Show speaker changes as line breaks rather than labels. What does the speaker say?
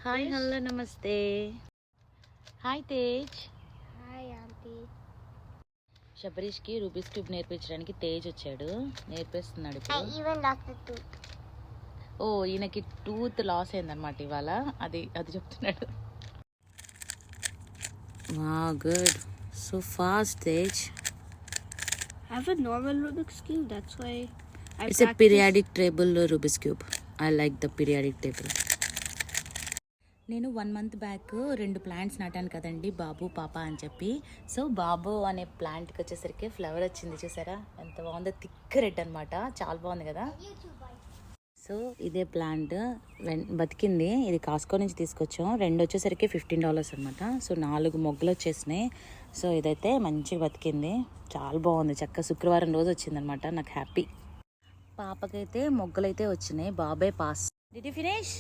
Hi hello నమస్తే. Hi Tej.
Hi aunty.
శబరీష్కి Rubik's cube నేర్పించడానికి తేజ్ వచ్చాడు, నేర్పిస్తున్నాడు ఇప్పుడు. ఓ ఈయనకి టూత్ లాస్ అయిందనమాట ఇవాళ, అది చెప్తున్నాడు. Good, so fast Tej.
I have a normal Rubik's Cube, that's why
It's a periodic table Rubik's Cube. I like the periodic table. నేను 1 month బ్యాక్ 2 ప్లాంట్స్ నాటాను కదండి, బాబు పాప అని చెప్పి. సో బాబు అనే ప్లాంట్కి వచ్చేసరికి ఫ్లవర్ వచ్చింది, చూసారా ఎంత బాగుందో, థిక్ రెడ్ అనమాట, చాలా బాగుంది కదా. సో ఇదే ప్లాంట్ బతికింది, ఇది కాస్కో నుంచి తీసుకొచ్చాం. 2 వచ్చేసరికి $15 అనమాట. సో 4 మొగ్గలు వచ్చేసినాయి. సో ఇదైతే మంచిగా బతికింది, చాలా బాగుంది. చక్క శుక్రవారం రోజు వచ్చిందనమాట, నాకు హ్యాపీ. పాపకైతే మొగ్గలైతే వచ్చినాయి, బాబే పాస్. Did you finish?